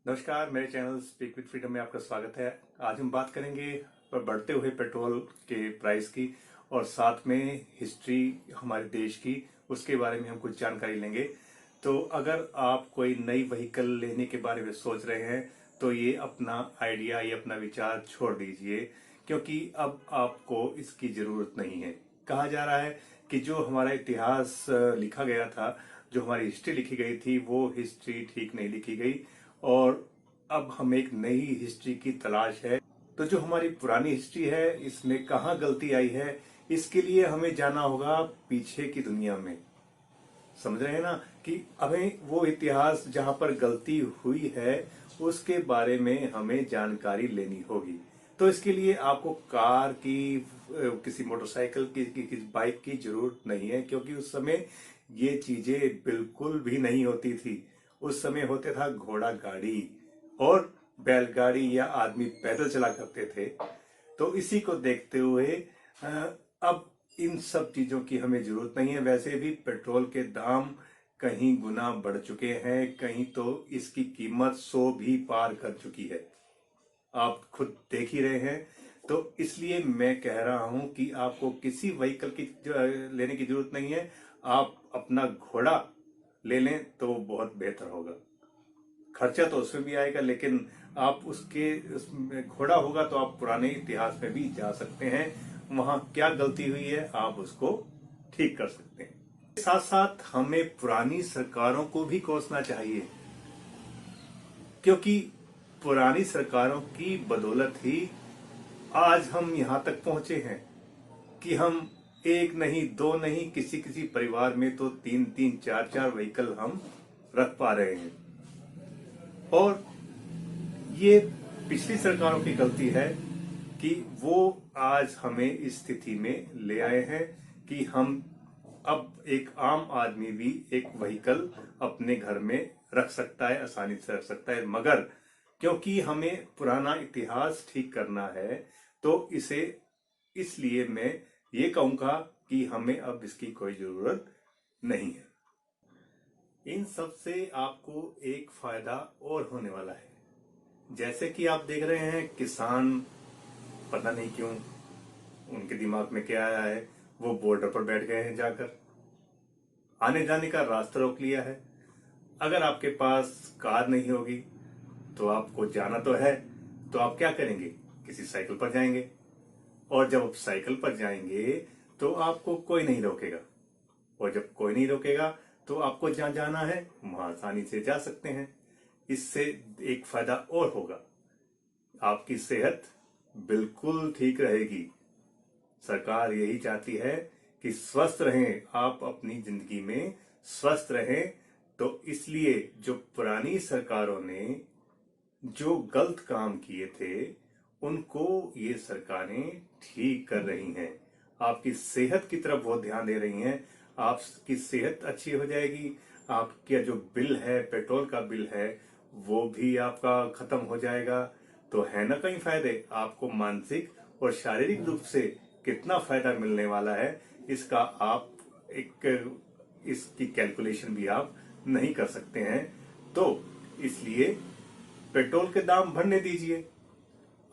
नमस्कार, मेरे channel speak with freedom में आपका स्वागत है। आज हम बात करेंगे बढ़ते हुए पेट्रोल के प्राइस की और साथ में हिस्ट्री हमारे देश की, उसके बारे में हम कुछ जानकारी लेंगे। तो अगर आप कोई नई व्हीकल लेने के बारे में सोच रहे हैं तो ये अपना आइडिया, ये अपना विचार छोड़ दीजिए, क्योंकि अब आपको इसकी जरूरत नहीं है। कहा जा रहा है कि जो हमारा इतिहास लिखा गया था, जो हमारी हिस्ट्री लिखी गई थी, वो हिस्ट्री ठीक नहीं लिखी गई और अब हमें एक नई हिस्ट्री की तलाश है। तो जो हमारी पुरानी हिस्ट्री है, इसमें कहाँ गलती आई है, इसके लिए हमें जाना होगा पीछे की दुनिया में। समझ रहे हैं ना कि हमें वो इतिहास जहां पर गलती हुई है उसके बारे में हमें जानकारी लेनी होगी। तो इसके लिए आपको कार की, किसी मोटरसाइकिल की, किसी बाइक की जरूरत नहीं है, क्योंकि उस समय ये चीजें बिल्कुल भी नहीं होती थी। उस समय होते था घोड़ा गाड़ी और बैलगाड़ी, या आदमी पैदल चला करते थे। तो इसी को देखते हुए अ, अब इन सब चीजों की हमें जरूरत नहीं है। वैसे भी पेट्रोल के दाम कहीं गुना बढ़ चुके हैं, कहीं तो इसकी कीमत 100 भी पार कर चुकी है। आप खुद देख ही रहे हैं। तो इसलिए मैं कह रहा हूं कि आपको किसी व्हीकल की लेने की जरूरत नहीं है। आप अपना घोड़ा ले लें तो बहुत बेहतर होगा। खर्चा तो उसमें भी आएगा, लेकिन आप उसमें घोड़ा होगा तो आप पुराने इतिहास में भी जा सकते हैं। वहां क्या गलती हुई है आप उसको ठीक कर सकते हैं। साथ साथ हमें पुरानी सरकारों को भी कोसना चाहिए, क्योंकि पुरानी सरकारों की बदौलत ही आज हम यहां तक पहुंचे हैं कि हम एक नहीं, दो नहीं, किसी किसी परिवार में तो तीन तीन, चार चार व्हीकल हम रख पा रहे हैं। और ये पिछली सरकारों की गलती है कि वो आज हमें इस स्थिति में ले आए हैं कि हम अब एक आम आदमी भी एक व्हीकल अपने घर में रख सकता है, आसानी से रख सकता है। मगर क्योंकि हमें पुराना इतिहास ठीक करना है, तो इसे, इसलिए मैं ये कहूंगा कि हमें अब इसकी कोई जरूरत नहीं है। इन सब से आपको एक फायदा और होने वाला है। जैसे कि आप देख रहे हैं, किसान पता नहीं क्यों, उनके दिमाग में क्या आया है, वो बॉर्डर पर बैठ गए हैं, जाकर आने जाने का रास्ता रोक लिया है। अगर आपके पास कार नहीं होगी तो आपको जाना तो है, तो आप क्या करेंगे? किसी साइकिल पर जाएंगे। और जब आप साइकिल पर जाएंगे तो आपको कोई नहीं रोकेगा। और जब कोई नहीं रोकेगा तो आपको जहां जाना है वहां आसानी से जा सकते हैं। इससे एक फायदा और होगा, आपकी सेहत बिल्कुल ठीक रहेगी। सरकार यही चाहती है कि स्वस्थ रहें, आप अपनी जिंदगी में स्वस्थ रहें। तो इसलिए जो पुरानी सरकारों ने जो गलत काम किए थे, उनको ये सरकारें ठीक कर रही हैं। आपकी सेहत की तरफ बहुत ध्यान दे रही हैं। आपकी सेहत अच्छी हो जाएगी, आपका जो बिल है, पेट्रोल का बिल है, वो भी आपका खत्म हो जाएगा। तो है ना कई फायदे। आपको मानसिक और शारीरिक रूप से कितना फायदा मिलने वाला है, इसका आप एक, इसकी कैलकुलेशन भी आप नहीं कर सकते हैं। तो इसलिए पेट्रोल के दाम बढ़ने दीजिए,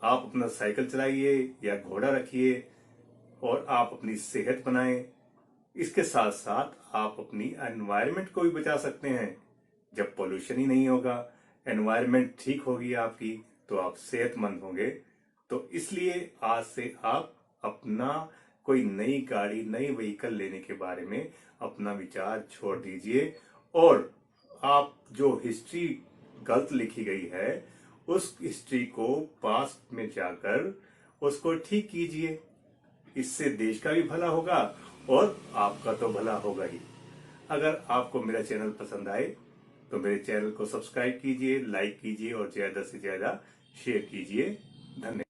आप अपना साइकिल चलाइए या घोड़ा रखिए और आप अपनी सेहत बनाएं। इसके साथ साथ आप अपनी एनवायरनमेंट को भी बचा सकते हैं। जब पोल्यूशन ही नहीं होगा, एनवायरनमेंट ठीक होगी आपकी, तो आप सेहतमंद होंगे। तो इसलिए आज से आप अपना कोई नई गाड़ी, नई व्हीकल लेने के बारे में अपना विचार छोड़ दीजिए और आप जो हिस्ट्री गलत लिखी गई है, उस हिस्ट्री को पास्ट में जाकर उसको ठीक कीजिए। इससे देश का भी भला होगा और आपका तो भला होगा ही। अगर आपको मेरा चैनल पसंद आए तो मेरे चैनल को सब्सक्राइब कीजिए, लाइक कीजिए और ज्यादा से ज्यादा शेयर कीजिए। धन्यवाद।